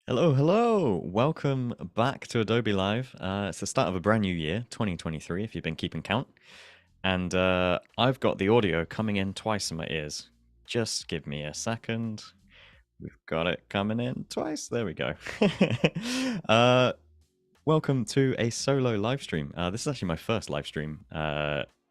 Hello, hello. Welcome back to Adobe Live. It's the start of a brand new year, 2023, if you've been keeping count. And I've got the audio coming in twice in my ears. Just give me a second. We've got it coming in twice. There we go. uh, Welcome to a solo live stream. This is actually my first live stream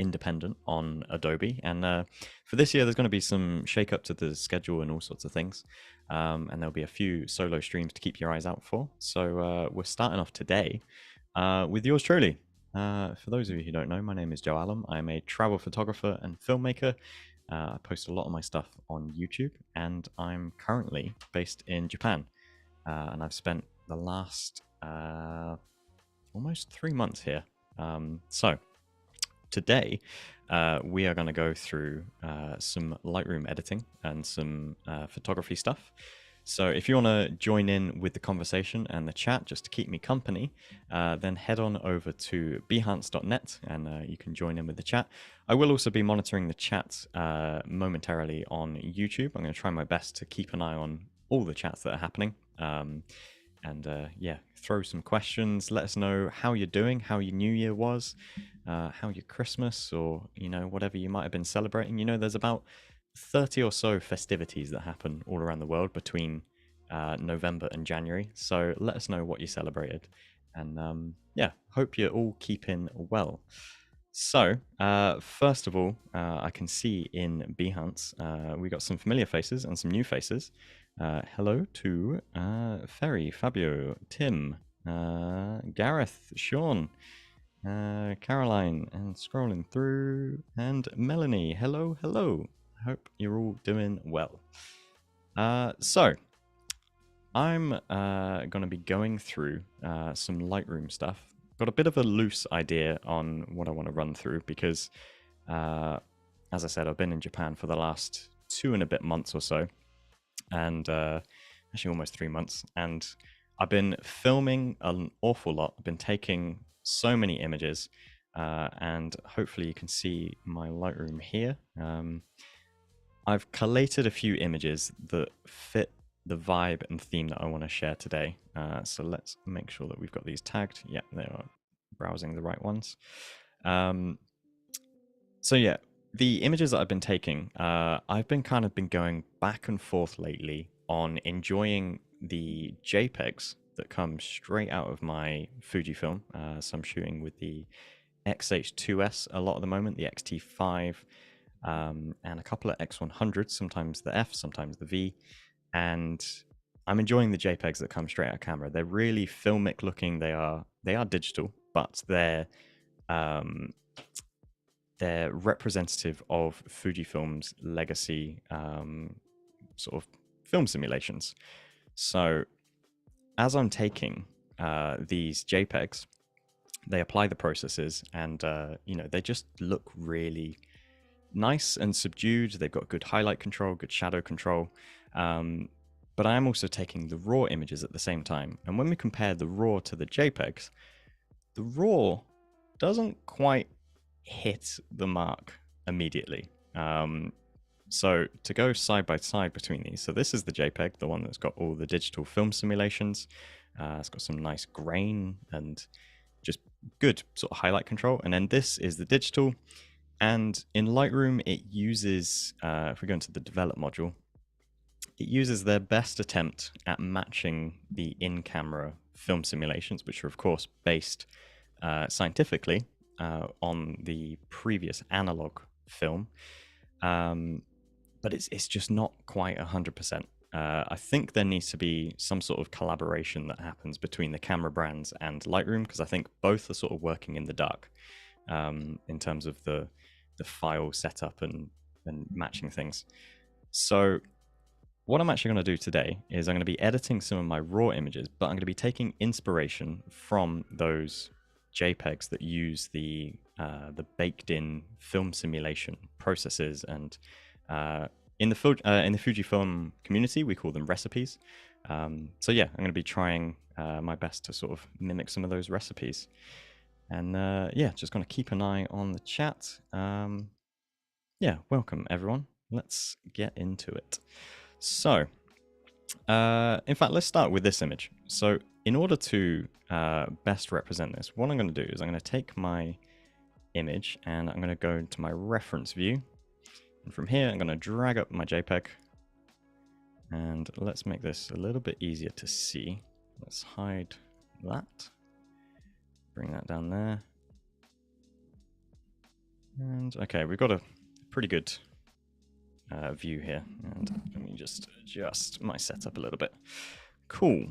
independent on Adobe. And for this year, there's going to be some shake up to the schedule and all sorts of things. And there'll be a few solo streams to keep your eyes out for. So we're starting off today with yours truly. For those of you who don't know, my name is Joe Allam. I'm a travel photographer and filmmaker. I post a lot of my stuff on YouTube, and I'm currently based in Japan. And I've spent the last almost 3 months here. So today we are going to go through some Lightroom editing and some photography stuff. So if you want to join in with the conversation and the chat just to keep me company, then head on over to behance.net and you can join in with the chat. I will also be monitoring the chat momentarily on YouTube. I'm going to try my best to keep an eye on all the chats that are happening. Yeah, throw some questions. Let us know how you're doing, how your New Year was, how your Christmas, or whatever you might have been celebrating. There's about 30 or so festivities that happen all around the world between November and January. So let us know what you celebrated, and yeah, hope you're all keeping well. So first of all, I can see in Behance we got some familiar faces and some new faces. Hello to Ferry, Fabio, Tim, Gareth, Sean, Caroline, and scrolling through, and Melanie. Hello, hello. Hope you're all doing well. So I'm going to be going through some Lightroom stuff. Got a bit of a loose idea on what I want to run through because, as I said, I've been in Japan for the last 2 and a bit months or so, and actually almost 3 months. And I've been filming an awful lot. I've been taking so many images, and hopefully you can see my Lightroom here. I've collated a few images that fit the vibe and theme that I want to share today. So let's make sure that we've got these tagged. Yeah, they are browsing the right ones. So yeah, the images that I've been taking, I've been going back and forth lately on enjoying the JPEGs that come straight out of my Fujifilm. So I'm shooting with the XH2S a lot at the moment, the XT5, and a couple of X100s, sometimes the F, sometimes the V. And I'm enjoying the JPEGs that come straight out of camera. They're really filmic looking. They are digital, but they're representative of Fujifilm's legacy sort of film simulations. So as I'm taking these JPEGs, they apply the processes, and they just look really nice and subdued. They've got good highlight control, good shadow control. But I am also taking the raw images at the same time. And when we compare the raw to the JPEGs, the raw doesn't quite hit the mark immediately. So to go side by side between these, so this is the JPEG, the one that's got all the digital film simulations. It's got some nice grain and just good sort of highlight control. And then this is the digital. And in Lightroom, it uses, if we go into the develop module, it uses their best attempt at matching the in-camera film simulations, which are of course based scientifically on the previous analog film. But it's just not quite 100%. I think there needs to be some sort of collaboration that happens between the camera brands and Lightroom, because I think both are sort of working in the dark in terms of the file setup and matching things. So what I'm actually going to do today is I'm going to be editing some of my raw images, but I'm going to be taking inspiration from those JPEGs that use the baked-in film simulation processes, and in the Fujifilm community we call them recipes. So yeah, I'm going to be trying my best to sort of mimic some of those recipes. And yeah, just going to keep an eye on the chat. Yeah, welcome everyone. Let's get into it. So In fact, let's start with this image. So in order to best represent this, what I'm going to do is I'm going to take my image and I'm going to go to my reference view. And from here, I'm going to drag up my JPEG. And let's make this a little bit easier to see. Let's hide that. Bring that down there. And okay, we've got a pretty good view here. And let me just adjust my setup a little bit. Cool.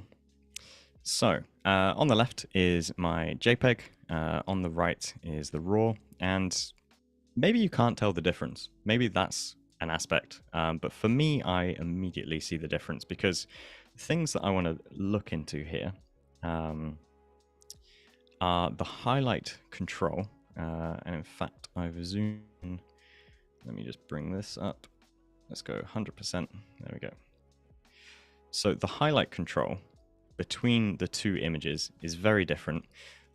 So on the left is my JPEG. On the right is the RAW. And maybe you can't tell the difference. Maybe that's an aspect. But for me, I immediately see the difference because things that I want to look into here are the highlight control. And in fact, I've zoomed in. Let me just bring this up. Let's go 100%. There we go. So the highlight control between the two images is very different.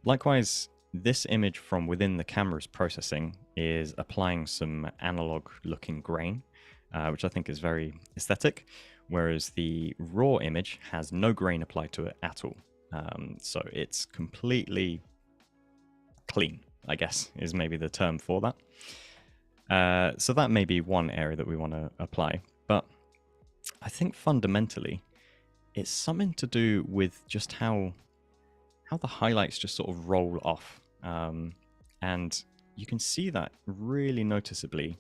Likewise, this image from within the camera's processing is applying some analog looking grain, which I think is very aesthetic, whereas the raw image has no grain applied to it at all. So it's completely clean, I guess, is maybe the term for that. So that may be one area that we want to apply, but I think fundamentally it's something to do with just how the highlights just sort of roll off. And you can see that really noticeably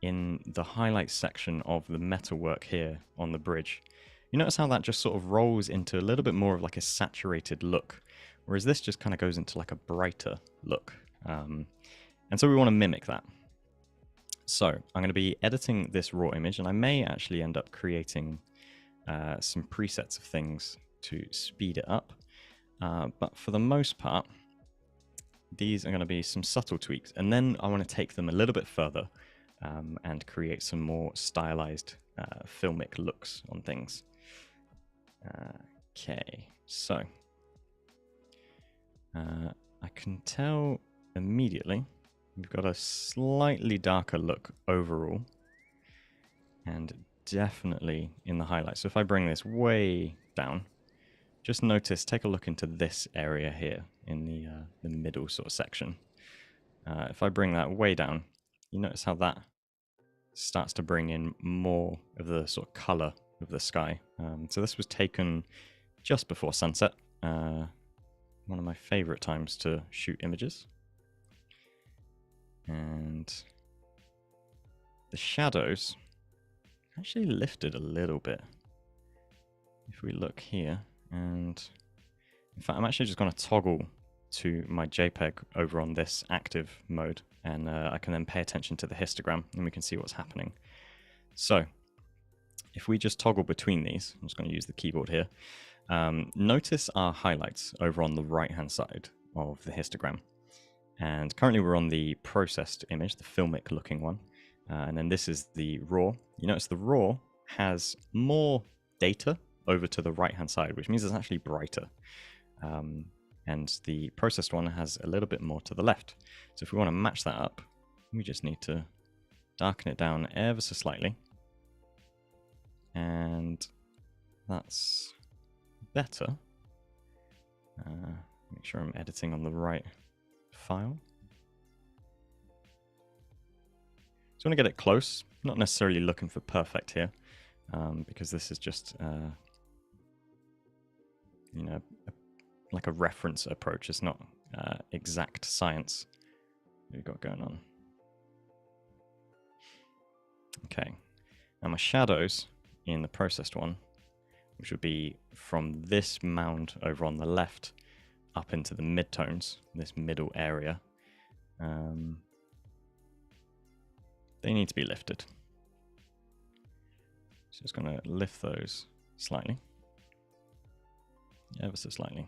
in the highlights section of the metalwork here on the bridge. You notice how that just sort of rolls into a little bit more of like a saturated look, whereas this just kind of goes into like a brighter look. And so we want to mimic that. So I'm going to be editing this raw image, and I may actually end up creating some presets of things to speed it up. But for the most part, these are going to be some subtle tweaks. And then I want to take them a little bit further and create some more stylized filmic looks on things. Okay, so I can tell immediately we've got a slightly darker look overall, and definitely in the highlights. So if I bring this way down, just notice, take a look into this area here in the middle sort of section. If I bring that way down, you notice how that starts to bring in more of the sort of color of the sky. So this was taken just before sunset, one of my favorite times to shoot images. And the shadows actually lifted a little bit. If we look here, and in fact, I'm actually just going to toggle to my JPEG over on this active mode, and I can then pay attention to the histogram and we can see what's happening. So if we just toggle between these, I'm just going to use the keyboard here. Notice our highlights over on the right hand side of the histogram. And currently we're on the processed image, the filmic looking one. And then this is the raw. You notice the raw has more data over to the right hand side, which means it's actually brighter. And the processed one has a little bit more to the left. So if we want to match that up, we just need to darken it down ever so slightly. And that's better. Make sure I'm editing on the right file. So I want to get it close, not necessarily looking for perfect here, because this is just, you know, like a reference approach. It's not exact science we've got going on. Okay, now my shadows in the processed one, which would be from this mound over on the left up into the midtones, this middle area, they need to be lifted. So just going to lift those slightly, ever so slightly.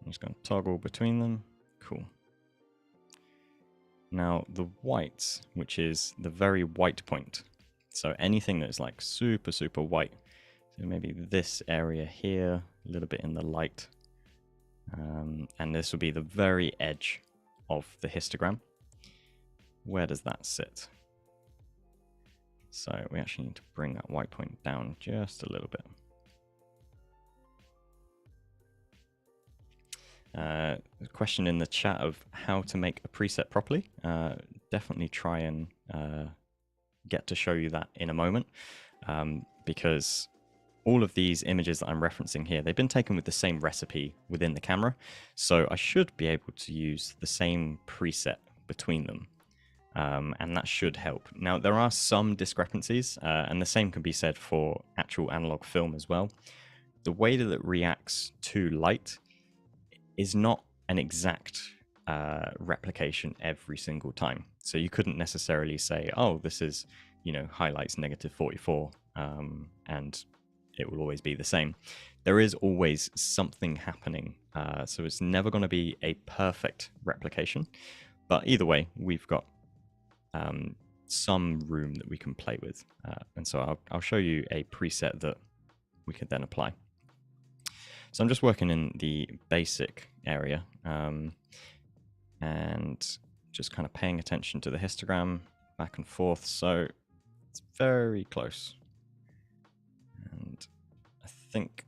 I'm just going to toggle between them. Cool. Now the whites, which is the very white point. So anything that's like super, super white. So maybe this area here, a little bit in the light. And this will be the very edge of the histogram. Where does that sit? So we actually need to bring that white point down just a little bit. Question in the chat of how to make a preset properly. Definitely try and get to show you that in a moment, because all of these images that I'm referencing here, they've been taken with the same recipe within the camera. So I should be able to use the same preset between them. And that should help. Now, there are some discrepancies, and the same can be said for actual analog film as well. The way that it reacts to light is not an exact replication every single time. So you couldn't necessarily say, oh, this is, highlights -44, and it will always be the same. There is always something happening. So it's never going to be a perfect replication. But either way, we've got some room that we can play with. And so I'll show you a preset that we could then apply. So I'm just working in the basic area and just kind of paying attention to the histogram back and forth. So it's very close. And I think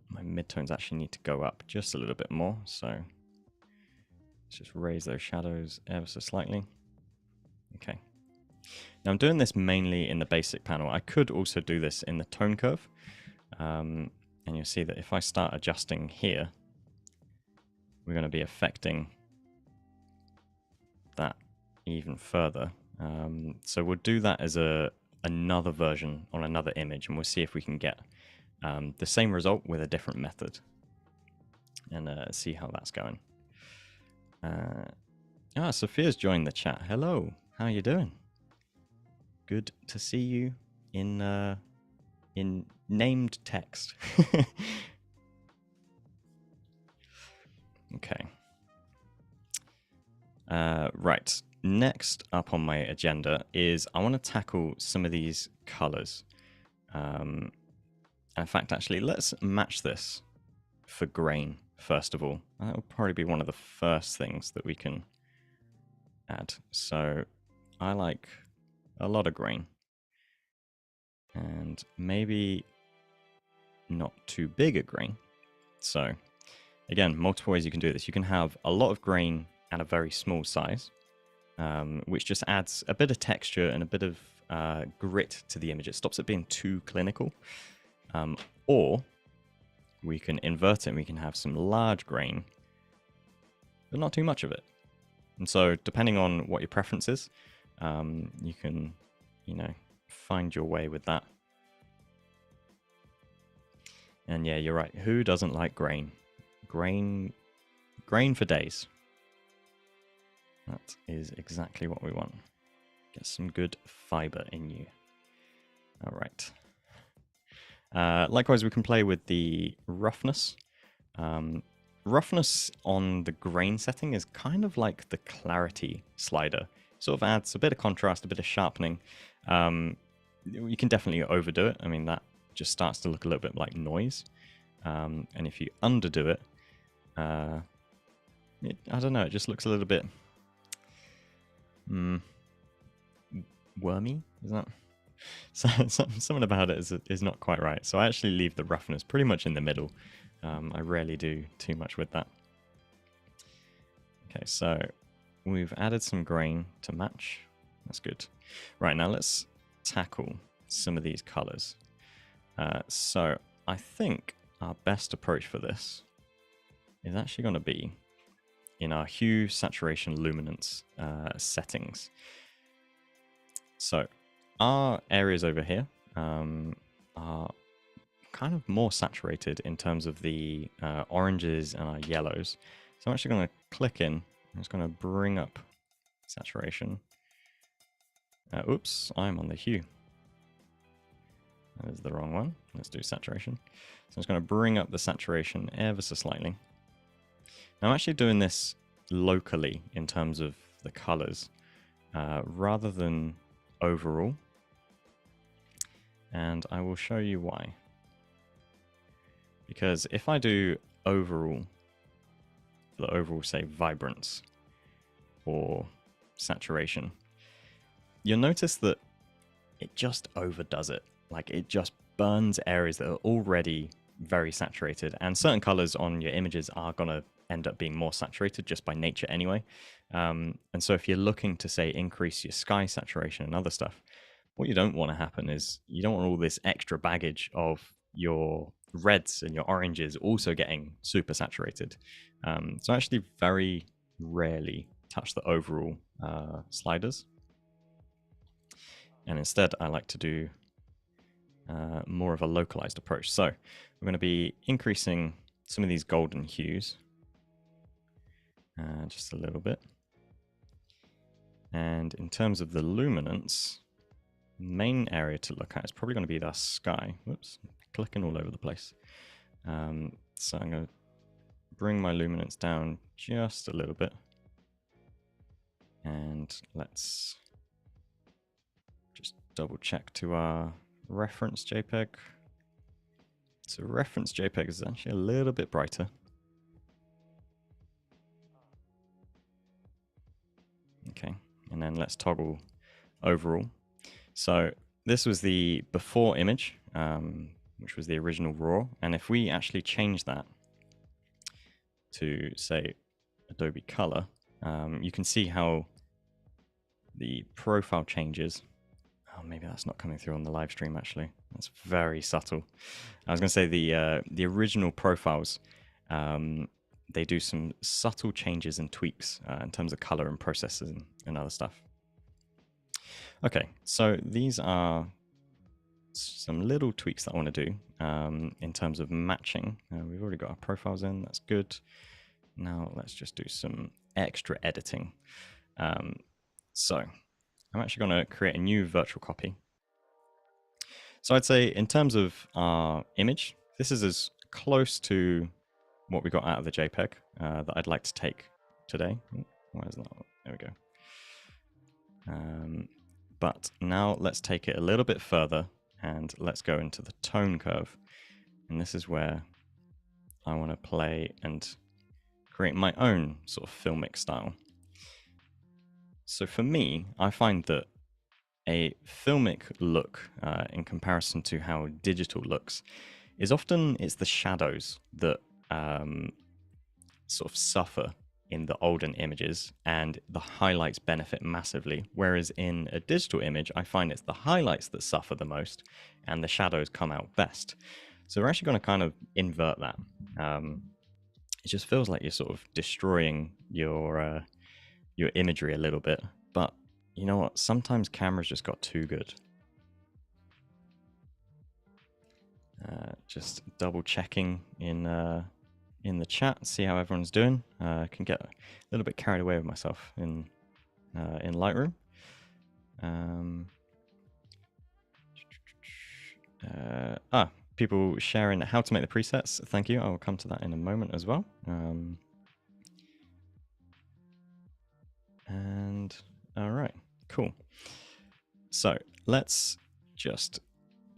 my midtones actually need to go up just a little bit more. So let's just raise those shadows ever so slightly. Okay. Now I'm doing this mainly in the basic panel. I could also do this in the tone curve. And you'll see that if I start adjusting here, we're going to be affecting that even further. So we'll do that as another version on another image, and we'll see if we can get the same result with a different method, and see how that's going. Sophia's joined the chat. Hello, how are you doing? Good to see you in named text. Okay. Right. Next up on my agenda is I want to tackle some of these colors. In fact, actually, let's match this for grain, first of all. That will probably be one of the first things that we can add. So I like a lot of grain. And maybe not too big a grain. So again, multiple ways you can do this. You can have a lot of grain at a very small size, which just adds a bit of texture and a bit of grit to the image. It stops it being too clinical. Or we can invert it and we can have some large grain, but not too much of it. And so depending on what your preference is, you can, find your way with that. And yeah, you're right. Who doesn't like grain? Grain for days. That is exactly what we want. Get some good fiber in you. All right. Likewise, we can play with the roughness. Roughness on the grain setting is kind of like the clarity slider. Sort of adds a bit of contrast, a bit of sharpening. You can definitely overdo it. I mean, that just starts to look a little bit like noise. And if you underdo it, I don't know, it just looks a little bit wormy. Is that something about it is not quite right? So I actually leave the roughness pretty much in the middle. I rarely do too much with that. Okay, so we've added some grain to match. That's good. Right, now let's tackle some of these colors. So I think our best approach for this is actually going to be in our hue, saturation, luminance settings. So our areas over here are kind of more saturated in terms of the oranges and our yellows. So I'm actually going to click in. I'm just going to bring up saturation. Oops, I'm on the hue. That is the wrong one. Let's do saturation. So I'm just going to bring up the saturation ever so slightly. Now I'm actually doing this locally in terms of the colors rather than overall. And I will show you why. Because if I do overall, the overall, say, vibrance or saturation, you'll notice that it just overdoes it. Like it just burns areas that are already very saturated, and certain colors on your images are going to end up being more saturated just by nature anyway. And so if you're looking to, say, increase your sky saturation and other stuff, what you don't want to happen is you don't want all this extra baggage of your reds and your oranges also getting super saturated. So I actually very rarely touch the overall sliders. And instead, I like to do more of a localized approach. So we're going to be increasing some of these golden hues just a little bit. And in terms of the luminance, main area to look at is probably going to be the sky. Whoops, clicking all over the place. So I'm going to bring my luminance down just a little bit. And let's just double check to our reference JPEG. So reference JPEG is actually a little bit brighter. Okay, and then let's toggle overall. So this was the before image, which was the original raw. And if we actually change that to, say, Adobe Color, you can see how the profile changes. Oh, maybe that's not coming through on the live stream, actually. That's very subtle. I was going to say the original profiles, they do some subtle changes and tweaks in terms of color and processing and other stuff. Okay, so these are some little tweaks that I want to do in terms of matching. We've already got our profiles in, that's good. Now let's just do some extra editing. So I'm actually going to create a new virtual copy. So I'd say in terms of our image, this is as close to what we got out of the JPEG that I'd like to take today. Why is that? There we go. But now let's take it a little bit further and let's go into the tone curve. And this is where I want to play and create my own sort of filmic style. So for me, I find that a filmic look in comparison to how digital looks is often it's the shadows that sort of suffer in the olden images and the highlights benefit massively. Whereas in a digital image, I find it's the highlights that suffer the most and the shadows come out best. So we're actually going to kind of invert that. It just feels like you're sort of destroying your imagery a little bit. But you know what? Sometimes cameras just got too good. Just double checking in the chat, see how everyone's doing. I can get a little bit carried away with myself in Lightroom. People sharing how to make the presets. Thank you. I will come to that in a moment as well. And all right, cool. So let's just,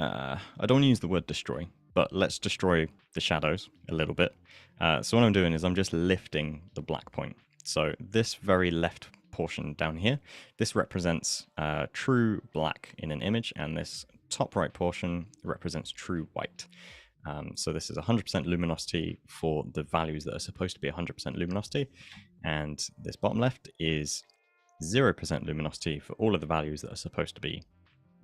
I don't want to use the word destroy, but let's destroy the shadows a little bit. So what I'm doing is I'm just lifting the black point. So this very left portion down here, this represents true black in an image, and this top right portion represents true white. So this is 100% luminosity for the values that are supposed to be 100% luminosity, and this bottom left is 0% luminosity for all of the values that are supposed to be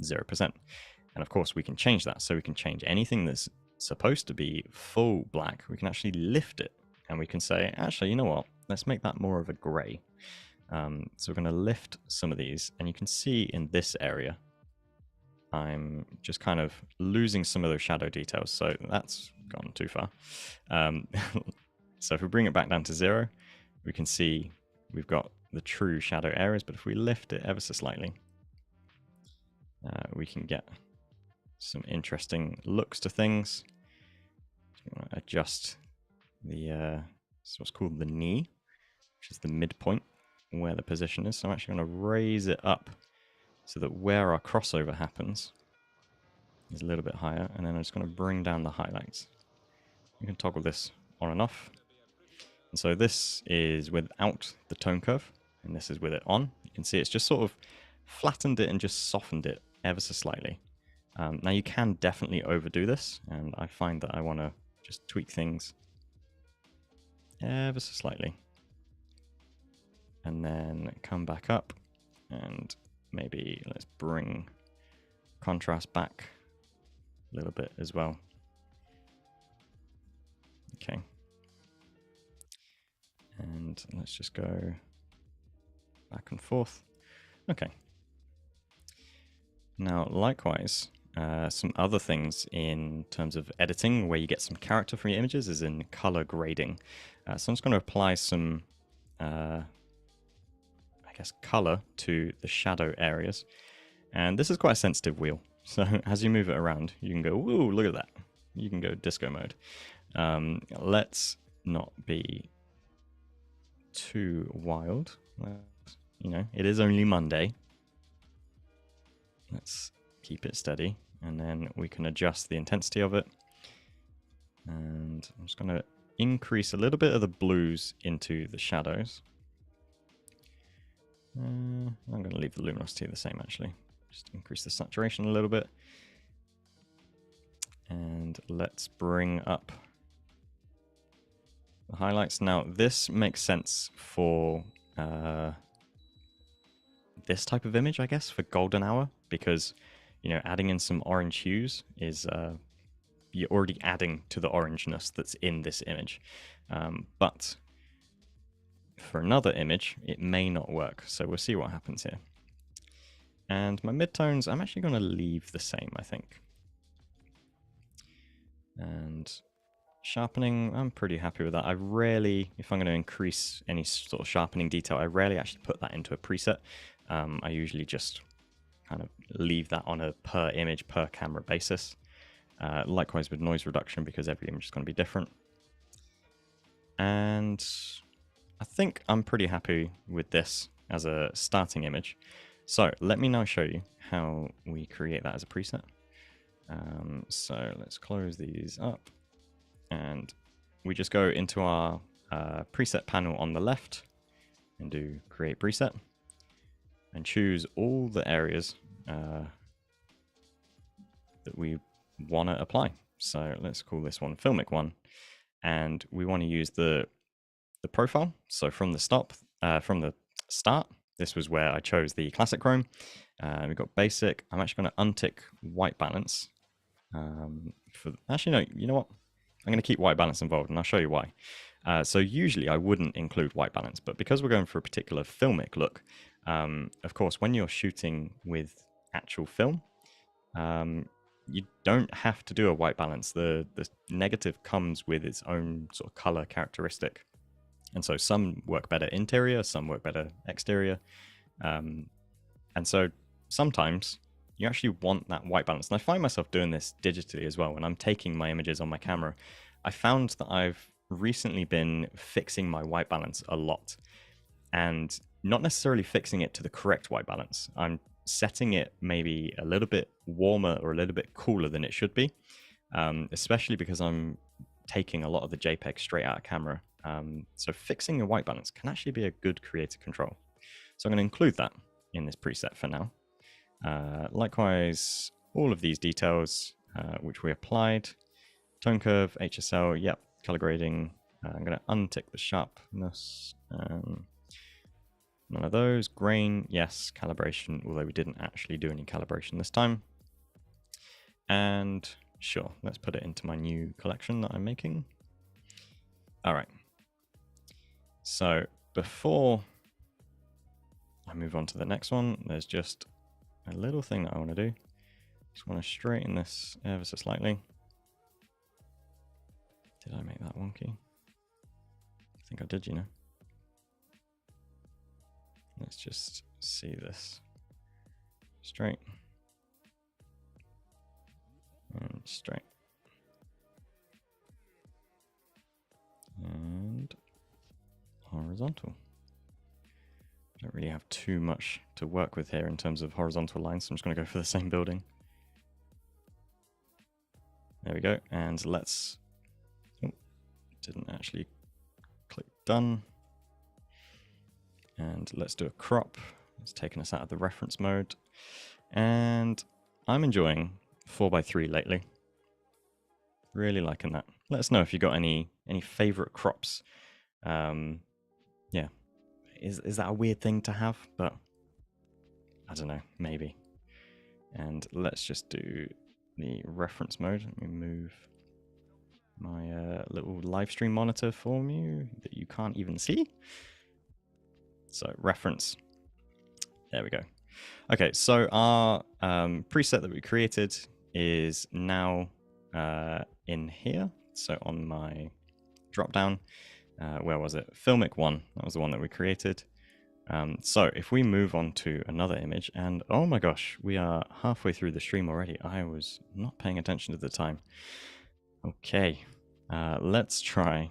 0%. And of course we can change that. So we can change anything that's supposed to be full black. We can actually lift it and we can say, actually, you know what? Let's make that more of a gray. So we're going to lift some of these, and you can see in this area, I'm just kind of losing some of those shadow details. So that's gone too far. So if we bring it back down to 0, we can see we've got the true shadow areas, but if we lift it ever so slightly, we can get some interesting looks to things. Adjust the what's called the knee, which is the midpoint where the position is. So I'm actually going to raise it up so that where our crossover happens is a little bit higher, and then I'm just going to bring down the highlights. You can toggle this on and off. And so this is without the tone curve, and this is with it on. You can see it's just sort of flattened it and just softened it ever so slightly. Now you can definitely overdo this, and I find that I want to just tweak things ever so slightly. And then come back up, and maybe let's bring contrast back a little bit as well. Okay. And let's just go back and forth. Okay. Now, likewise, some other things in terms of editing where you get some character from your images is in color grading. So I'm just going to apply some, I guess, color to the shadow areas. And this is quite a sensitive wheel. So as you move it around, you can go, whoa, look at that. You can go disco mode. Let's not be too wild. You know, it is only Monday. Let's keep it steady, and then we can adjust the intensity of it. And I'm just going to increase a little bit of the blues into the shadows. I'm going to leave the luminosity the same, actually. Just increase the saturation a little bit. And let's bring up the highlights. Now, this makes sense for this type of image, I guess, for golden hour, because, you know, adding in some orange hues is, you're already adding to the orangeness that's in this image. But for another image, it may not work. So we'll see what happens here. And my midtones, I'm actually going to leave the same, I think. And sharpening, I'm pretty happy with that. I rarely, if I'm going to increase any sort of sharpening detail, I rarely actually put that into a preset. I usually just kind of leave that on a per image, per camera basis. Likewise with noise reduction, because every image is going to be different. And I think I'm pretty happy with this as a starting image. So let me now show you how we create that as a preset. So let's close these up, and we just go into our preset panel on the left and do create preset and choose all the areas that we want to apply. So let's call this one Filmic 1, and we want to use the profile. So from the start, this was where I chose the classic chrome. We've got basic. I'm actually going to untick white balance. Actually, no, you know what? I'm going to keep white balance involved, and I'll show you why. So usually I wouldn't include white balance, but because we're going for a particular filmic look, of course, when you're shooting with actual film, you don't have to do a white balance. The negative comes with its own sort of color characteristic. And so some work better interior, some work better exterior. And so sometimes you actually want that white balance. And I find myself doing this digitally as well. When I'm taking my images on my camera, I found that I've recently been fixing my white balance a lot, and not necessarily fixing it to the correct white balance. I'm setting it maybe a little bit warmer or a little bit cooler than it should be, especially because I'm taking a lot of the JPEG straight out of camera. So fixing your white balance can actually be a good creative control. So I'm going to include that in this preset for now. Likewise, all of these details which we applied, tone curve, HSL, yep, color grading. I'm going to untick the sharpness. None of those. Grain, yes. Calibration, although we didn't actually do any calibration this time. And sure, let's put it into my new collection that I'm making. All right. So before I move on to the next one, there's just a little thing that I want to do. Just want to straighten this ever so slightly. Did I make that wonky? I think I did, you know. Let's just see this straight and straight and horizontal. I don't really have too much to work with here in terms of horizontal lines, so I'm just going to go for the same building. There we go, and let's, didn't actually click done. And let's do a crop. It's taken us out of the reference mode. And I'm enjoying 4:3 lately. Really liking that. Let us know if you got any favorite crops. Yeah, is that a weird thing to have? But I don't know, maybe. And let's just do the reference mode. Let me move my little live stream monitor for you that you can't even see. So reference. There we go. Okay, so our preset that we created is now in here. So on my drop down, where was it? Filmic 1. That was the one that we created. So if we move on to another image, and oh my gosh, we are halfway through the stream already. I was not paying attention to the time. Okay, let's try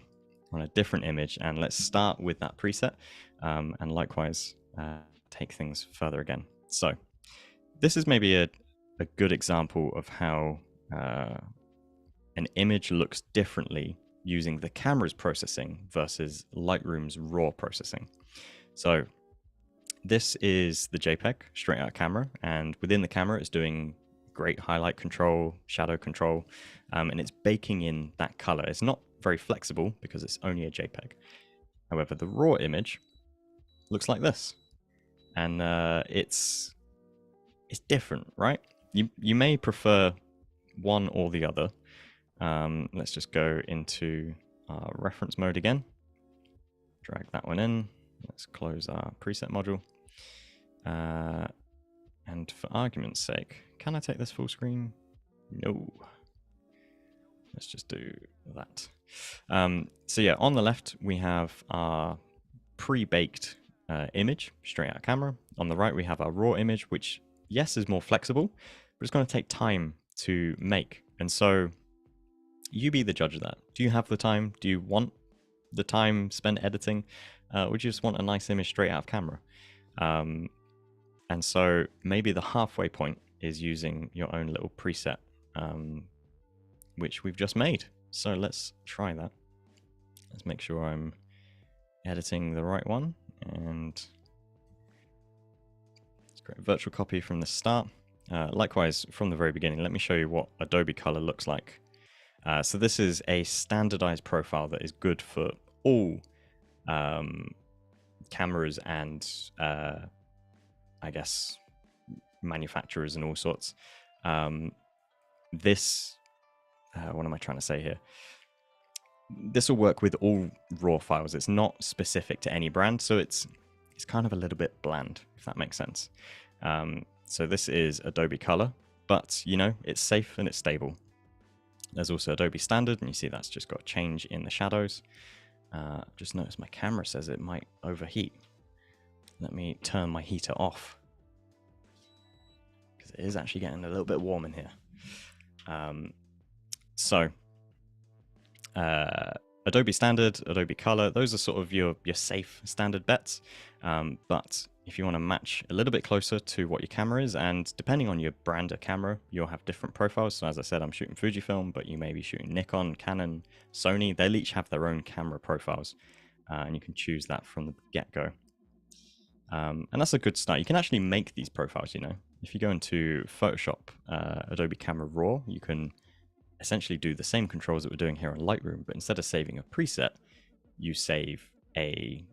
on a different image, and let's start with that preset, and likewise take things further again. So this is maybe a good example of how an image looks differently using the camera's processing versus Lightroom's raw processing. So this is the JPEG straight out of camera, and within the camera it's doing great highlight control, shadow control, and it's baking in that color. It's not very flexible because it's only a JPEG. However, the raw image looks like this, and it's different, right? You may prefer one or the other. Let's just go into our reference mode again. Drag that one in. Let's close our preset module. And for argument's sake, can I take this full screen? No. Let's just do that. So yeah, on the left, we have our pre-baked image straight out of camera. On the right, we have our raw image, which, yes, is more flexible, but it's going to take time to make. And so you be the judge of that. Do you have the time? Do you want the time spent editing? Or do you just want a nice image straight out of camera? And so maybe the halfway point is using your own little preset, which we've just made. So let's try that. Let's make sure I'm editing the right one. And let's create a virtual copy from the start. Likewise, from the very beginning, let me show you what Adobe Color looks like. So this is a standardized profile that is good for all cameras and I guess manufacturers and all sorts. This, what am I trying to say here? This will work with all raw files. It's not specific to any brand, so it's kind of a little bit bland, if that makes sense. So this is Adobe Color, but you know, it's safe and it's stable. There's also Adobe Standard, and you see that's just got a change in the shadows. Just notice my camera says it might overheat. Let me turn my heater off, because it is actually getting a little bit warm in here. Adobe Standard, Adobe Color, those are sort of your safe standard bets. But if you want to match a little bit closer to what your camera is, and depending on your brand of camera, you'll have different profiles. So as I said, I'm shooting Fujifilm, but you may be shooting Nikon, Canon, Sony. They'll each have their own camera profiles, and you can choose that from the get-go. And that's a good start. You can actually make these profiles, you know. If you go into Photoshop, Adobe Camera Raw, you can essentially do the same controls that we're doing here on Lightroom, but instead of saving a preset, you save a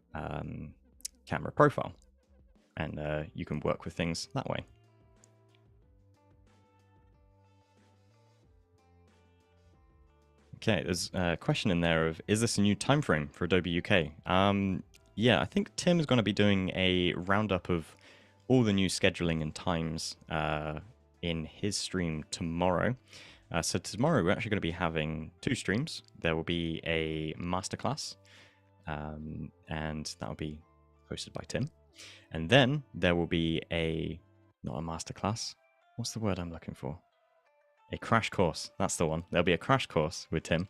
camera profile, and you can work with things that way. Okay, there's a question in there of, is this a new time frame for Adobe UK? Yeah, I think Tim is going to be doing a roundup of all the new scheduling and times in his stream tomorrow. So tomorrow we're actually going to be having 2 streams. There will be a masterclass, and that will be hosted by Tim. And then there will be not a masterclass. What's the word I'm looking for? A crash course. That's the one. There'll be a crash course with Tim.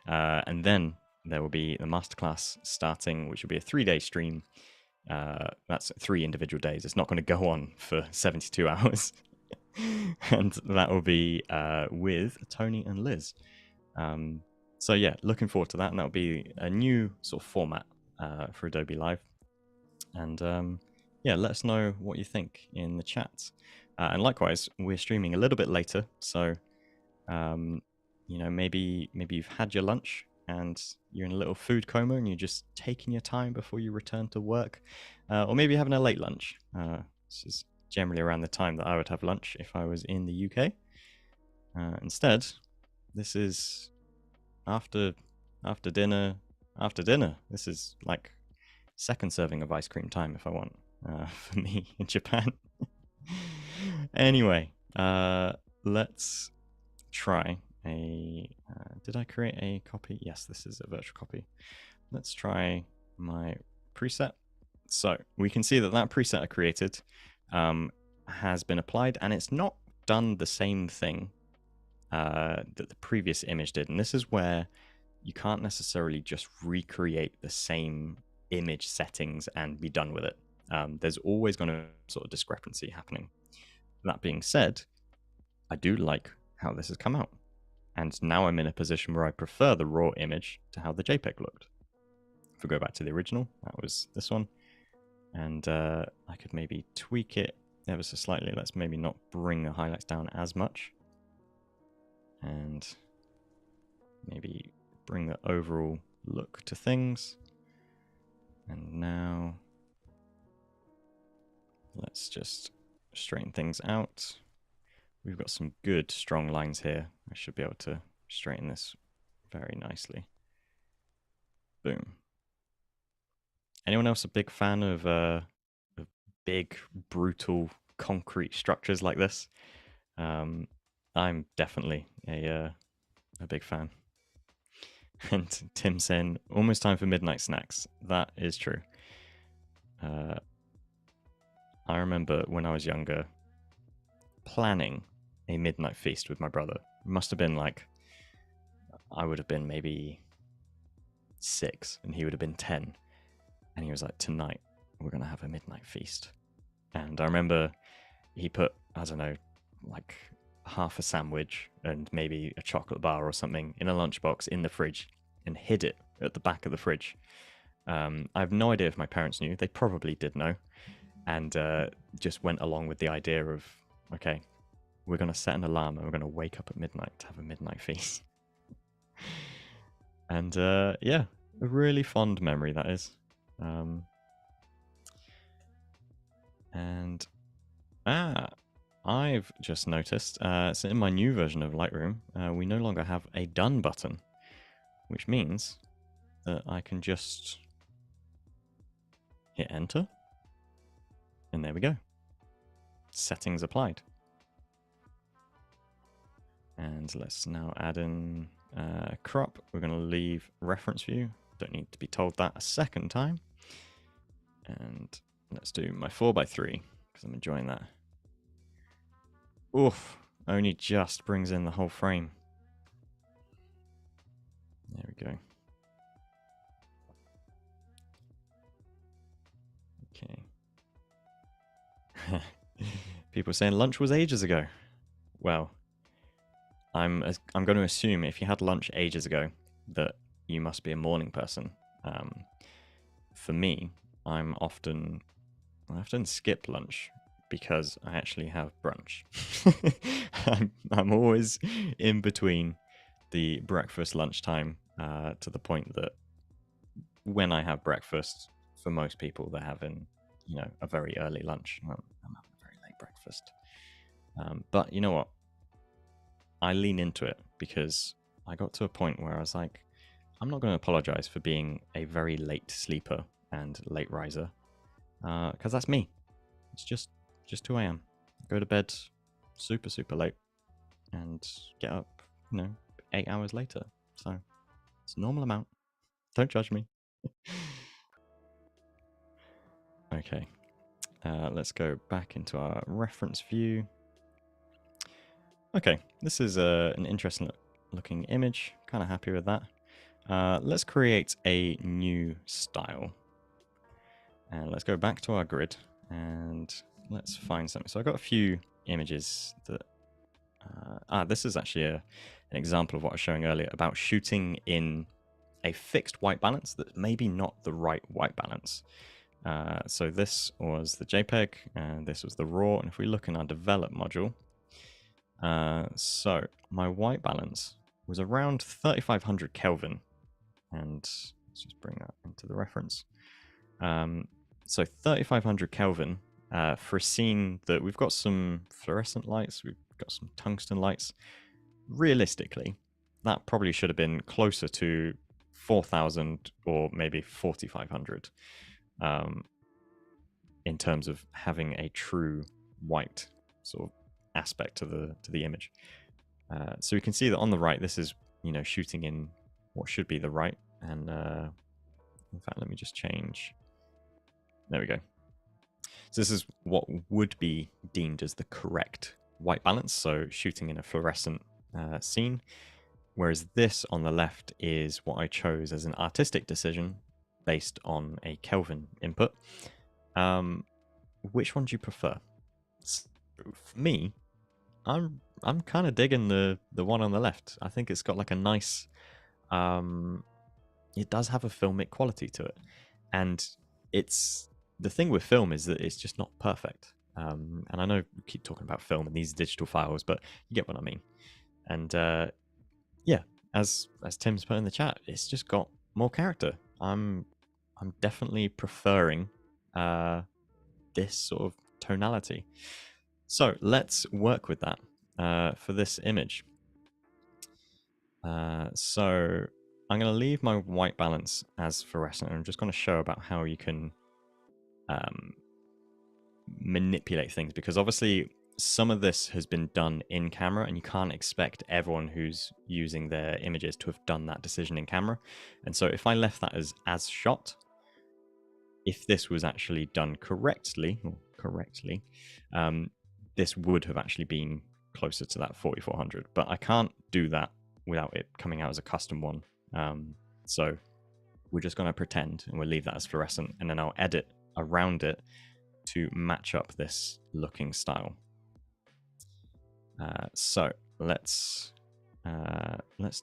And then there will be the masterclass starting, which will be a 3-day stream. That's 3 individual days. It's not going to go on for 72 hours. And that will be with Tony and Liz. So yeah, looking forward to that. And that'll be a new sort of format for Adobe Live. And yeah, let us know what you think in the chat. And likewise, we're streaming a little bit later, so maybe you've had your lunch and you're in a little food coma and you're just taking your time before you return to work, or maybe you're having a late lunch. This is generally around the time that I would have lunch if I was in the UK. Instead, this is after dinner. After dinner, this is like second serving of ice cream time if I want, for me in Japan. Anyway, let's try a... did I create a copy? Yes, this is a virtual copy. Let's try my preset. So we can see that preset I created has been applied, and it's not done the same thing that the previous image did. And this is where you can't necessarily just recreate the same image settings and be done with it. There's always going to be sort of discrepancy happening. That being said, I do like how this has come out. And now I'm in a position where I prefer the raw image to how the JPEG looked. If we go back to the original, that was this one. And I could maybe tweak it ever so slightly. Let's maybe not bring the highlights down as much. And maybe bring the overall look to things. And now let's just straighten things out. We've got some good strong lines here. I should be able to straighten this very nicely. Boom. Anyone else a big fan of big, brutal concrete structures like this? I'm definitely a big fan. And Tim saying, almost time for midnight snacks. That is true. I remember when I was younger planning a midnight feast with my brother. It must have been like, I would have been maybe 6 and he would have been 10. And he was like, tonight we're going to have a midnight feast. And I remember he put, I don't know, like half a sandwich and maybe a chocolate bar or something in a lunchbox in the fridge and hid it at the back of the fridge. I have no idea if my parents knew. They probably did know. And just went along with the idea of, okay, we're going to set an alarm and we're going to wake up at midnight to have a midnight feast. And yeah, a really fond memory that is. And I've just noticed, so in my new version of Lightroom, we no longer have a done button, which means that I can just hit enter. And there we go. Settings applied. And let's now add in crop. We're going to leave reference view. Don't need to be told that a second time. And let's do my 4:3 because I'm enjoying that. Oof, only just brings in the whole frame. There we go. Okay. People saying lunch was ages ago. Well, I'm going to assume if you had lunch ages ago that you must be a morning person. For me, I often skip lunch because I actually have brunch. I'm always in between the breakfast lunchtime to the point that when I have breakfast, for most people, they're having, a very early lunch. I'm having a very late breakfast. But you know what? I lean into it because I got to a point where I was like, I'm not going to apologize for being a very late sleeper and late riser, because that's me. It's just who I am. Go to bed super, super late and get up, 8 hours later. So it's a normal amount. Don't judge me. Okay. Let's go back into our reference view. Okay, this is an interesting looking image. Kind of happy with that. Let's create a new style. And let's go back to our grid and let's find something. So I've got a few images that... this is actually an example of what I was showing earlier about shooting in a fixed white balance that's maybe not the right white balance. So this was the JPEG, and this was the RAW. And if we look in our develop module, so my white balance was around 3500 Kelvin. And let's just bring that into the reference. So 3500 Kelvin for a scene that we've got some fluorescent lights, we've got some tungsten lights. Realistically, that probably should have been closer to 4000 or maybe 4500 in terms of having a true white sort of aspect to the image. So we can see that on the right, this is shooting in what should be the right, and in fact, let me just change. There we go. So this is what would be deemed as the correct white balance, so shooting in a fluorescent scene, whereas this on the left is what I chose as an artistic decision based on a Kelvin input. Which one do you prefer? So for me, I'm kind of digging the one on the left. I think it's got like a nice, it does have a filmic quality to it, and it's the thing with film is that it's just not perfect. And I know we keep talking about film and these digital files, but you get what I mean. And yeah, as Tim's put in the chat, it's just got more character. I'm definitely preferring this sort of tonality. So let's work with that for this image. So I'm going to leave my white balance as fluorescent. I'm just going to show about how you can manipulate things, because obviously some of this has been done in camera, and you can't expect everyone who's using their images to have done that decision in camera. And so if I left that as shot, if this was actually done correctly, this would have actually been closer to that 4400, but I can't do that without it coming out as a custom one. So we're just going to pretend, and we'll leave that as fluorescent, and then I'll edit around it to match up this looking style. So let's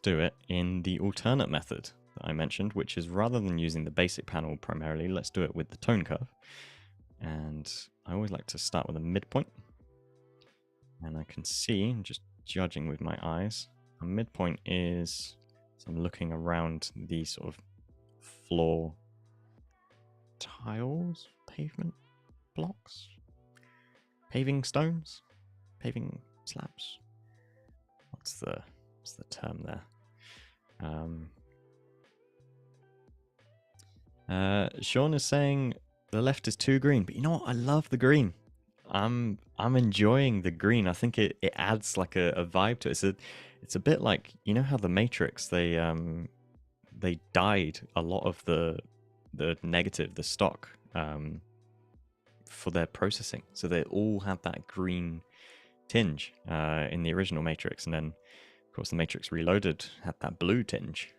do it in the alternate method that I mentioned, which is rather than using the basic panel primarily, let's do it with the tone curve. And I always like to start with a midpoint, and I can see, just judging with my eyes, a midpoint is, so I'm looking around these sort of floor tiles, pavement blocks, paving stones, paving slabs. What's the term there? Sean is saying the left is too green, but you know what? I love the green. I'm enjoying the green. I think it adds like a vibe to it. It's a bit like, you know how the Matrix, they dyed a lot of the negative, the stock, for their processing, so they all had that green tinge in the original Matrix, and then of course the Matrix Reloaded had that blue tinge.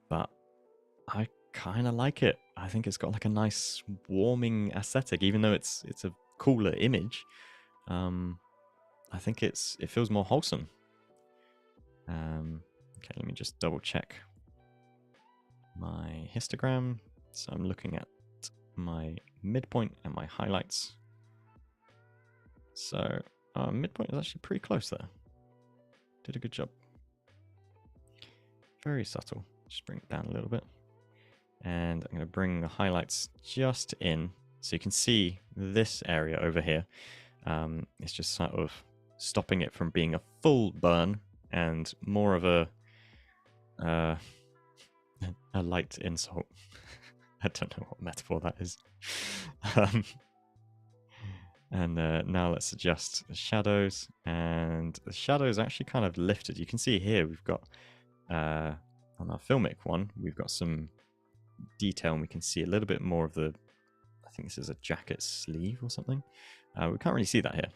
But I kind of like it. I think it's got like a nice warming aesthetic, even though it's a cooler image. I think it feels more wholesome. Okay, let me just double check my histogram. So I'm looking at my midpoint and my highlights. So midpoint is actually pretty close there. Did a good job. Very subtle. Just bring it down a little bit. And I'm going to bring the highlights just in, so you can see this area over here. It's just sort of stopping it from being a full burn and more of a light insult. I don't know what metaphor that is. And now let's adjust the shadows, and the shadows are actually kind of lifted. You can see here we've got on our Filmic one, we've got some detail, and we can see a little bit more of the, I think this is a jacket sleeve or something. We can't really see that here,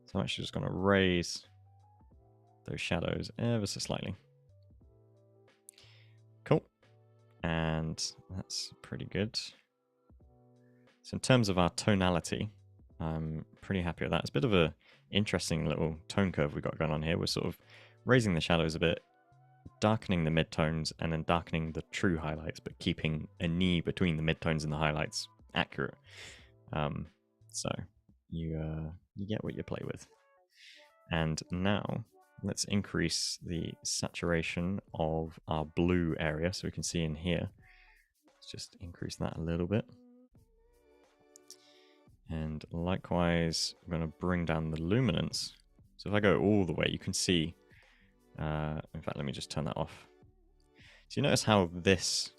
so I'm actually just going to raise those shadows ever so slightly. Cool, and that's pretty good. So in terms of our tonality, I'm pretty happy with that. It's a bit of a interesting little tone curve we got going on here. We're sort of raising the shadows a bit, darkening the midtones and then darkening the true highlights, but keeping a knee between the midtones and the highlights accurate. So you get what you play with. And now let's increase the saturation of our blue area, so we can see in here. Let's just increase that a little bit. And likewise, I'm going to bring down the luminance. So if I go all the way, you can see, in fact, let me just turn that off. So you notice how this,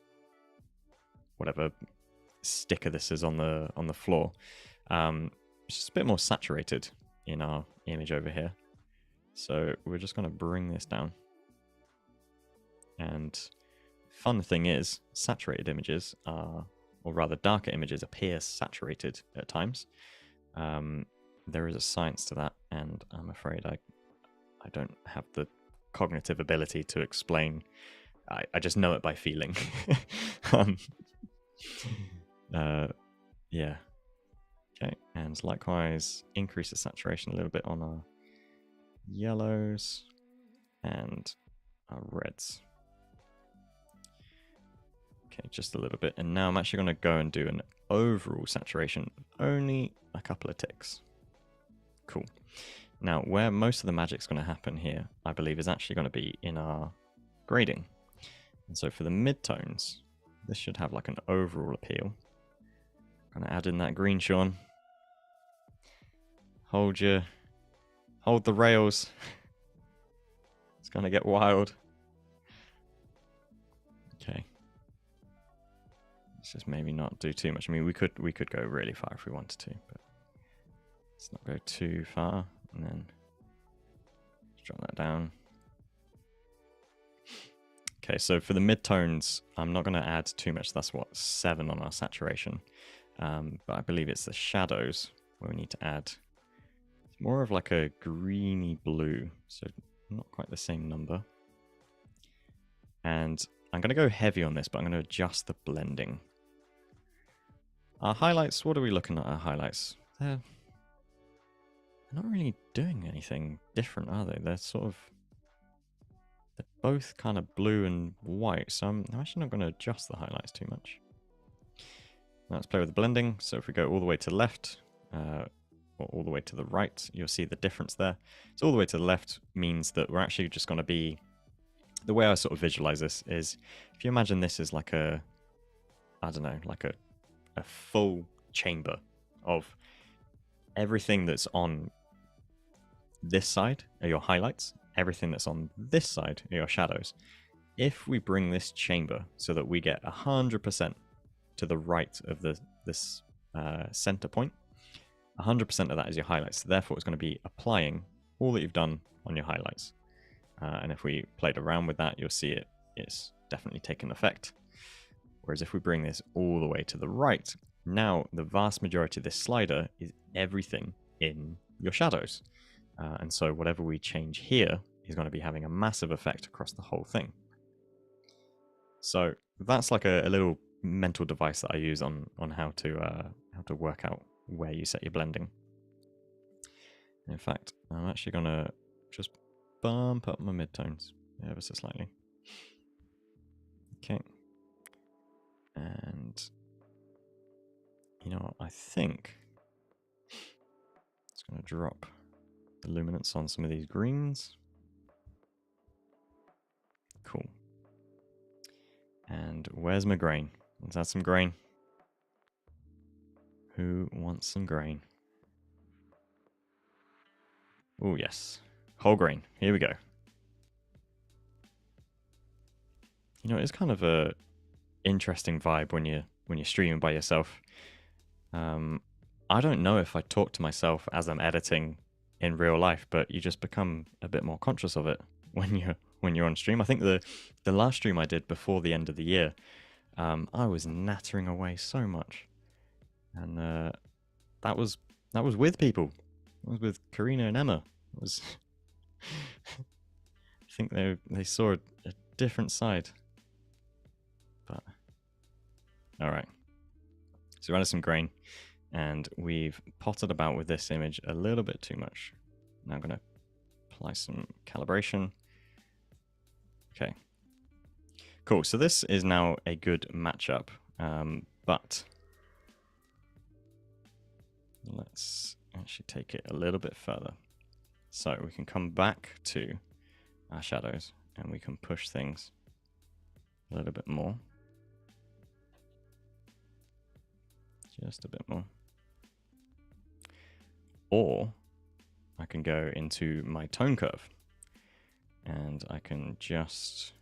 whatever sticker this is on the floor, it's just a bit more saturated in our image over here. So we're just going to bring this down. And fun thing is, saturated images are, or rather darker images appear saturated at times. There is a science to that, and I'm afraid I don't have the cognitive ability to explain. I just know it by feeling. Yeah. Okay, and likewise, increase the saturation a little bit on our yellows and our reds. Okay, just a little bit. And now I'm actually going to go and do an overall saturation, only a couple of ticks. Cool. Now, where most of the magic's going to happen here, I believe, is actually going to be in our grading. And so for the midtones, this should have like an overall appeal. I'm going to add in that green, Sean. Hold the rails. It's going to get wild. Okay. Let's just maybe not do too much. I mean, we could go really far if we wanted to, but let's not go too far. And then drop that down. Okay, so for the midtones, I'm not going to add too much. That's what, 7 on our saturation. But I believe it's the shadows where we need to add more of like a greeny blue, so not quite the same number. And I'm going to go heavy on this, but I'm going to adjust the blending. Our highlights, what are we looking at our highlights? They're not really doing anything different, are they? They're both kind of blue and white, so I'm actually not going to adjust the highlights too much. Now let's play with the blending. So if we go all the way to the left, or all the way to the right, you'll see the difference there. So all the way to the left means that we're actually just going to be, the way I sort of visualize this is, if you imagine this as like a, I don't know, like a full chamber of everything that's on this side are your highlights, everything that's on this side are your shadows. If we bring this chamber so that we get 100% to the right of this center point, 100% of that is your highlights. So therefore, it's going to be applying all that you've done on your highlights. And if we played around with that, you'll see it's definitely taken effect. Whereas if we bring this all the way to the right, now the vast majority of this slider is everything in your shadows. And so whatever we change here is going to be having a massive effect across the whole thing. So that's like a little mental device that I use on how to work out where you set your blending. In fact, I'm actually going to just bump up my midtones ever so slightly. Okay. And you know what, I think it's going to drop the luminance on some of these greens. Cool. And where's my grain? Let's add some grain. Who wants some grain? Oh yes, whole grain. Here we go. You know, it's kind of a interesting vibe when you're streaming by yourself. I don't know if I talk to myself as I'm editing in real life, but you just become a bit more conscious of it when you're on stream. I think the last stream I did before the end of the year, I was nattering away so much, and that was with people. It was with Karina and Emma. It was I think they saw a different side. But all right, so we added some grain, and we've potted about with this image a little bit too much. Now I'm going to apply some calibration. Okay. Cool. So this is now a good matchup, but let's actually take it a little bit further. So we can come back to our shadows and we can push things a little bit more. Just a bit more. Or I can go into my tone curve and I can just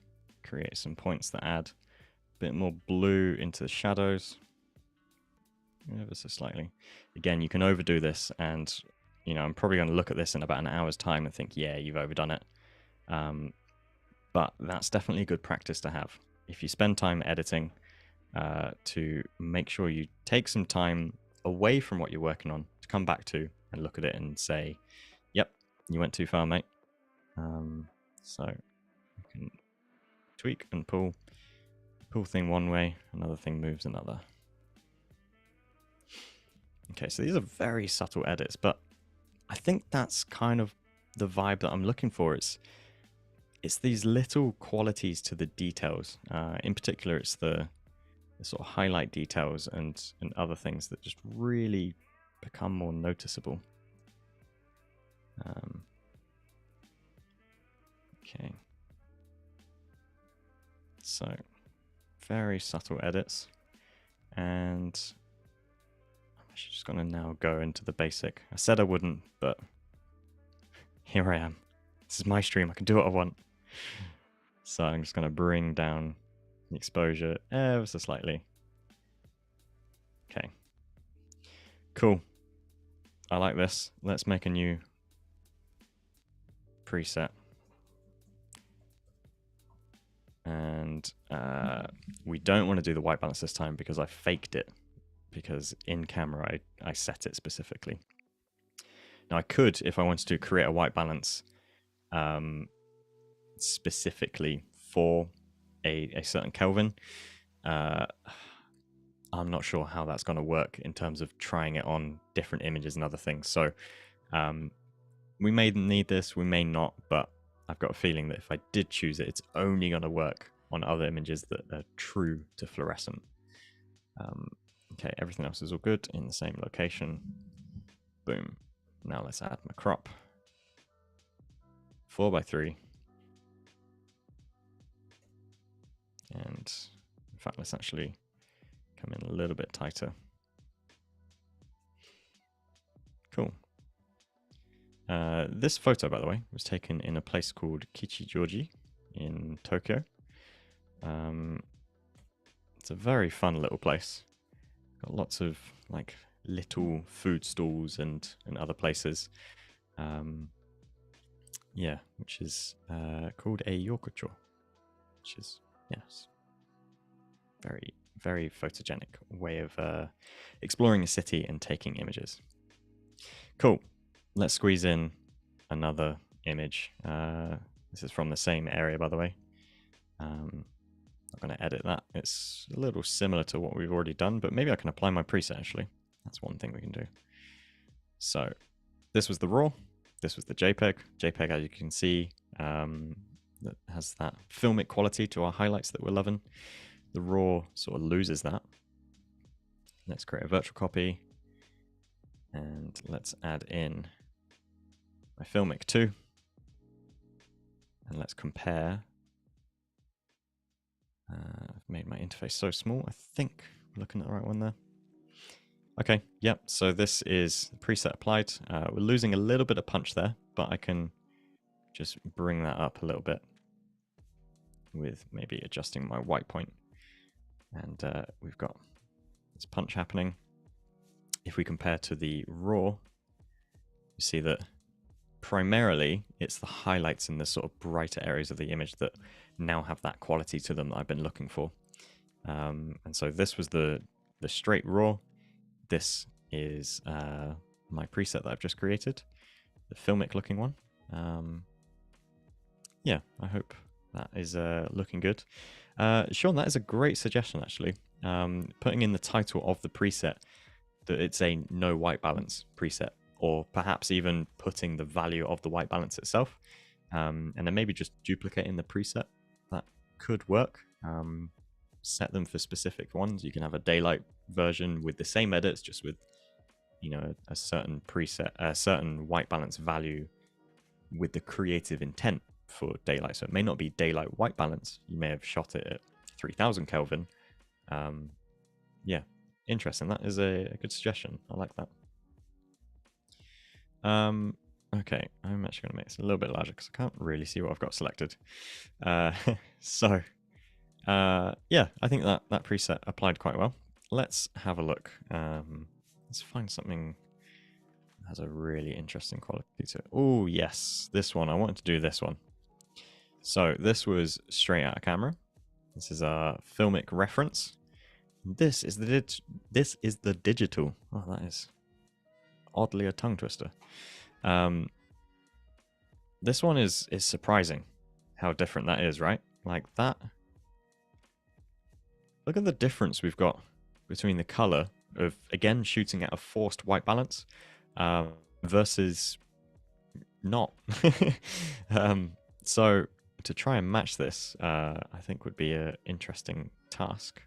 create some points that add a bit more blue into the shadows. Ever so slightly. Again, you can overdo this, and you know, I'm probably going to look at this in about an hour's time and think, yeah, you've overdone it. But that's definitely good practice to have. If you spend time editing, to make sure you take some time away from what you're working on to come back to and look at it and say, yep, you went too far, mate. So you can tweak and pull thing one way, another thing moves another. Okay, so these are very subtle edits, but I think that's kind of the vibe that I'm looking for. It's these little qualities to the details. In particular, it's the sort of highlight details and other things that just really become more noticeable. Okay. So, very subtle edits. And I'm actually just going to now go into the basic. I said I wouldn't, but here I am. This is my stream. I can do what I want. So I'm just going to bring down the exposure ever so slightly. Okay. Cool. I like this. Let's make a new preset. And we don't want to do the white balance this time because I faked it. Because in camera, I set it specifically. Now I could, if I wanted to, create a white balance specifically for a certain Kelvin. I'm not sure how that's going to work in terms of trying it on different images and other things. So we may need this, we may not, but I've got a feeling that if I did choose it, it's only going to work on other images that are true to fluorescent. Okay, everything else is all good in the same location. Boom. Now let's add my crop. 4:3. And in fact, let's actually come in a little bit tighter. Cool. This photo, by the way, was taken in a place called Kichijoji in Tokyo. It's a very fun little place. Got lots of like little food stalls and other places. Yeah, which is called a yokocho, which is, yes, very, very photogenic way of exploring a city and taking images. Cool. Let's squeeze in another image. This is from the same area, by the way. I'm going to edit that. It's a little similar to what we've already done, but maybe I can apply my preset, actually. That's one thing we can do. So this was the RAW. This was the JPEG. JPEG, as you can see, that has that filmic quality to our highlights that we're loving. The RAW sort of loses that. Let's create a virtual copy. And let's add in my Filmic 2. And let's compare. I've made my interface so small. I think we're looking at the right one there. Okay, yep, so this is the preset applied. We're losing a little bit of punch there, but I can just bring that up a little bit with maybe adjusting my white point. And we've got this punch happening. If we compare to the RAW, you see that primarily it's the highlights in the sort of brighter areas of the image that now have that quality to them that I've been looking for. And so this was the straight RAW. This is my preset that I've just created, the Filmic looking one. Yeah, I hope that is looking good. Sean, that is a great suggestion, actually. Putting in the title of the preset that it's a no white balance preset, or perhaps even putting the value of the white balance itself, and then maybe just duplicating the preset could work. Set them for specific ones. You can have a daylight version with the same edits, just with, you know, a certain preset, a certain white balance value with the creative intent for daylight. So it may not be daylight white balance. You may have shot it at 3000 Kelvin. Yeah, interesting. That is a good suggestion. I like that. Okay, I'm actually going to make this a little bit larger because I can't really see what I've got selected. So, yeah, I think that preset applied quite well. Let's have a look. Let's find something that has a really interesting quality to it. Oh, yes, this one. I wanted to do this one. So this was straight out of camera. This is a Filmic reference. This is the digital. Oh, that is oddly a tongue twister. This one is surprising how different that is, right? Like that. Look at the difference we've got between the color of, again, shooting at a forced white balance versus not. So to try and match this, I think would be an interesting task.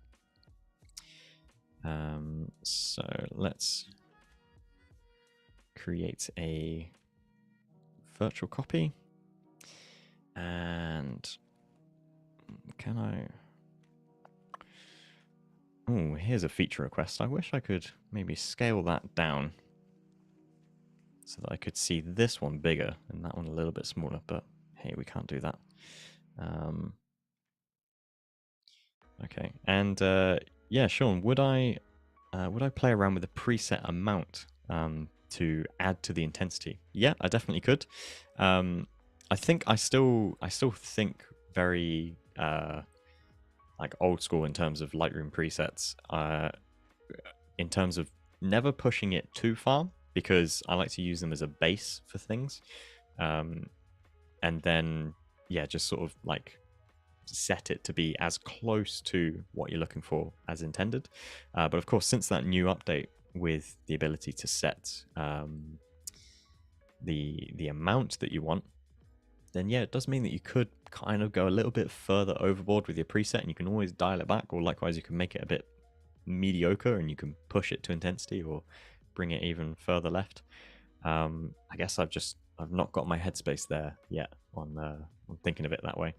So let's create a virtual copy. And can I... Oh, here's a feature request. I wish I could maybe scale that down so that I could see this one bigger and that one a little bit smaller, but hey, we can't do that. Okay, and yeah, Sean, would I play around with the preset amount to add to the intensity? Yeah, I definitely could. I think I still think very like old school in terms of Lightroom presets, in terms of never pushing it too far, because I like to use them as a base for things, and then yeah, just sort of like set it to be as close to what you're looking for as intended. But of course, since that new update with the ability to set the amount that you want, then yeah, it does mean that you could kind of go a little bit further overboard with your preset, and you can always dial it back, or likewise you can make it a bit mediocre and you can push it to intensity or bring it even further left. I guess I've not got my headspace there yet on thinking of it that way.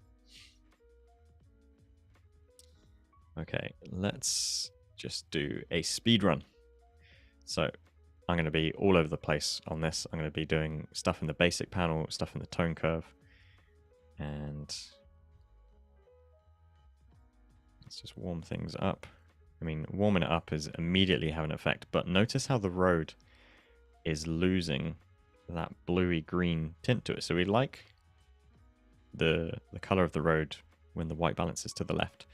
Okay, let's just do a speed run. So I'm going to be all over the place on this. I'm going to be doing stuff in the basic panel, stuff in the tone curve, and let's just warm things up. I mean, warming it up is immediately having an effect, but notice how the road is losing that bluey green tint to it. So we like the color of the road when the white balance is to the left,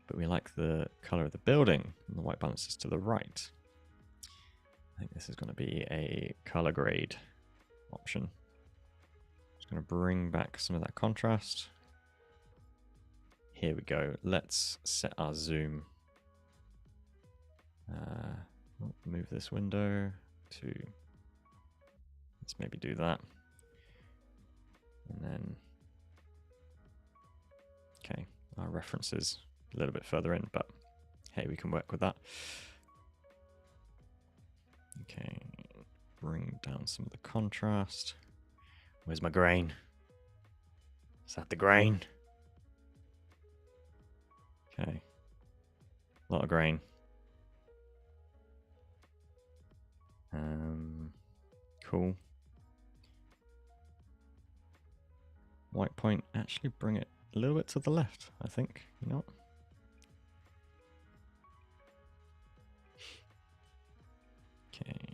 but we like the color of the building and the white balance is to the right. I think this is going to be a color grade option. Just going to bring back some of that contrast. Here we go. Let's set our zoom. Move this window to, let's maybe do that. And then, okay, our reference is a little bit further in, but hey, we can work with that. Okay, bring down some of the contrast. Where's my grain? Is that the grain? Okay, a lot of grain. Cool. White point, actually bring it a little bit to the left, I think. You know what? Okay,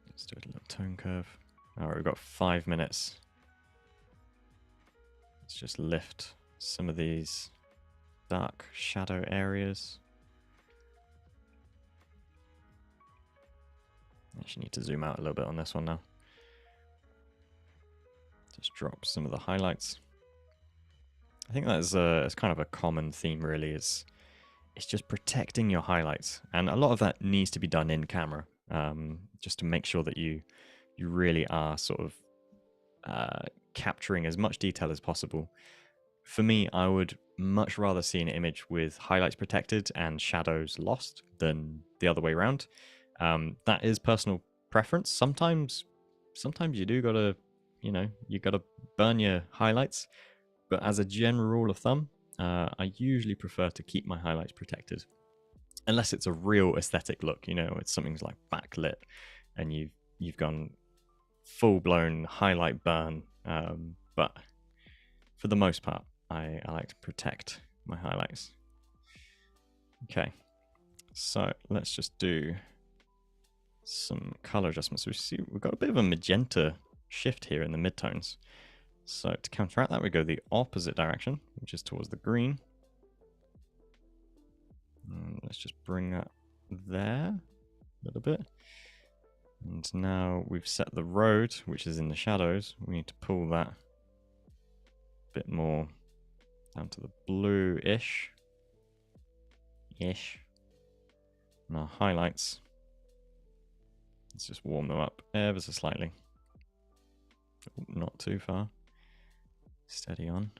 let's do a little tone curve. Alright, we've got 5 minutes. Let's just lift some of these dark shadow areas. Actually need to zoom out a little bit on this one now. Just drop some of the highlights. I think that is kind of a common theme, really. It's just protecting your highlights, and a lot of that needs to be done in camera, just to make sure that you really are sort of capturing as much detail as possible. For me, I would much rather see an image with highlights protected and shadows lost than the other way around. That is personal preference. Sometimes you do gotta, you gotta burn your highlights. But as a general rule of thumb, I usually prefer to keep my highlights protected, unless it's a real aesthetic look. It's something like backlit, and you've gone full blown highlight burn. But for the most part, I like to protect my highlights. Okay, so let's just do some color adjustments. We see we've got a bit of a magenta shift here in the midtones. So to counteract that, we go the opposite direction, which is towards the green. And let's just bring that there a little bit. And now we've set the road, which is in the shadows. We need to pull that a bit more down to the blue-ish. And our highlights, let's just warm them up ever so slightly. Not too far. Steady on.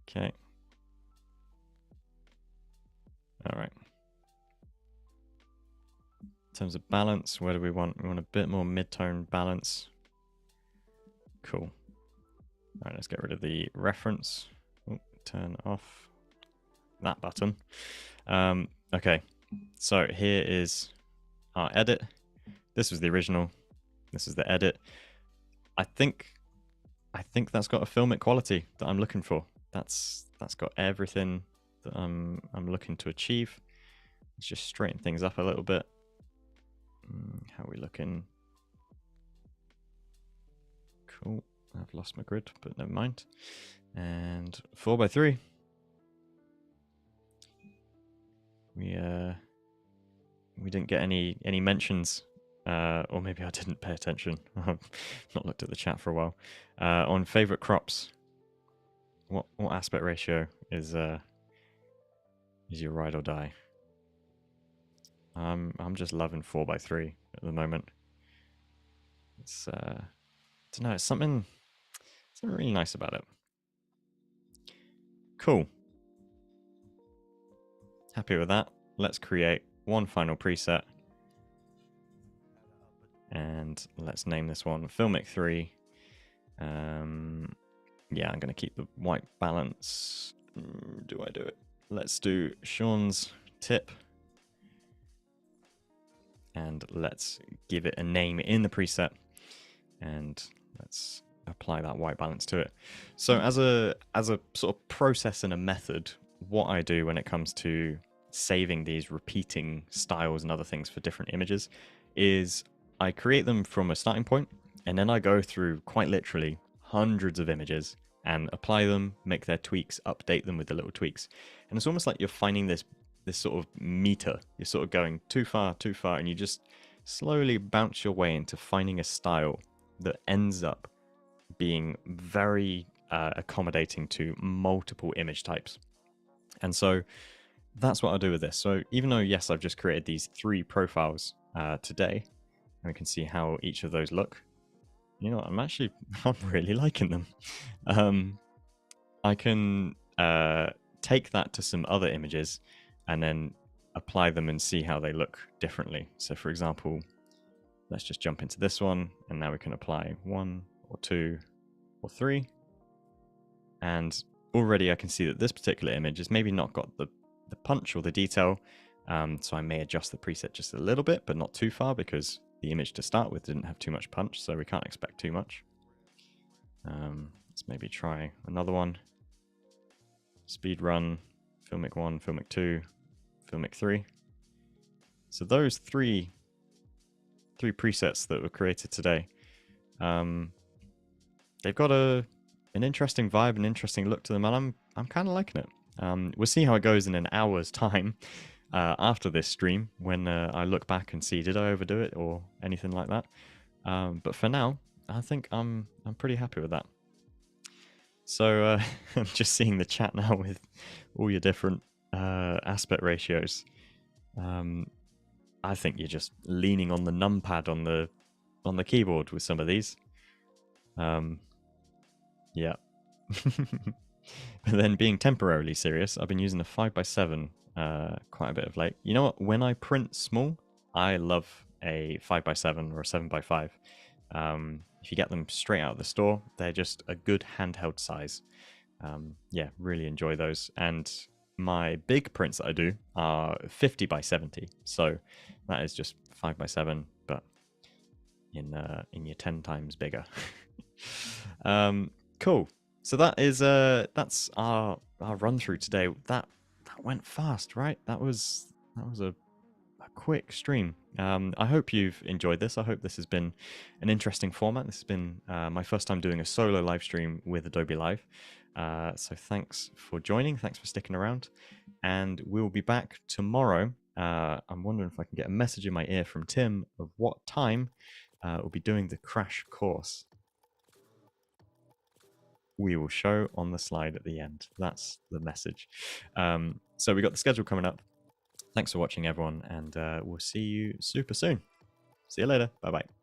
Okay. All right. In terms of balance, where do we want? We want a bit more mid-tone balance. Cool. All right, let's get rid of the reference. Oh, turn off that button. Okay, so here is our edit. This was the original. This is the edit. I think that's got a Filmic quality that I'm looking for. That's got everything that I'm looking to achieve. Let's just straighten things up a little bit. How are we looking? Cool. I've lost my grid, but never mind. And 4:3. We didn't get any mentions, or maybe I didn't pay attention. I've not looked at the chat for a while. On favorite crops, what aspect ratio is your ride or die? I'm just loving 4:3 at the moment. It's I don't know, it's something really nice about it. Cool. Happy with that. Let's create one final preset. And let's name this one Filmic 3. Yeah, I'm going to keep the white balance. Do I do it? Let's do Sean's tip. And let's give it a name in the preset. And let's apply that white balance to it. So as a sort of process and a method, what I do when it comes to saving these repeating styles and other things for different images is I create them from a starting point, and then I go through quite literally hundreds of images and apply them, make their tweaks, update them with the little tweaks. And it's almost like you're finding this sort of meter. You're sort of going too far, and you just slowly bounce your way into finding a style that ends up being very accommodating to multiple image types. And so that's what I'll do with this. So even though, yes, I've just created these 3 profiles today, and we can see how each of those look, I'm really liking them. I can take that to some other images and then apply them and see how they look differently. So for example, let's just jump into this one, and now we can apply 1 or 2 or 3. And already I can see that this particular image has maybe not got the punch or the detail. So I may adjust the preset just a little bit, but not too far, because the image to start with didn't have too much punch, so we can't expect too much. Let's maybe try another one. Speed run, Filmic 1, Filmic 2, Filmic 3. So those three presets that were created today, they've got an interesting vibe, an interesting look to them, and I'm kind of liking it. We'll see how it goes in an hour's time after this stream, when I look back and see, did I overdo it or anything like that? But for now, I think I'm pretty happy with that. So I'm just seeing the chat now with all your different aspect ratios. I think you're just leaning on the numpad on the keyboard with some of these. Yeah. But then being temporarily serious, I've been using a 5x7 quite a bit of late. You know what? When I print small, I love a 5x7 or a 7x5. If you get them straight out of the store, they're just a good handheld size. Yeah, really enjoy those. And my big prints that I do are 50x70. So that is just 5x7, but in your 10 times bigger. Cool. So that's our run through today. That went fast, right? That was a quick stream. I hope you've enjoyed this. I hope this has been an interesting format. This has been my first time doing a solo live stream with Adobe Live. So thanks for joining. Thanks for sticking around. And we'll be back tomorrow. I'm wondering if I can get a message in my ear from Tim of what time we'll be doing the crash course. We will show on the slide at the end. That's the message. So we got the schedule coming up. Thanks for watching, everyone, and we'll see you super soon. See you later. Bye-bye.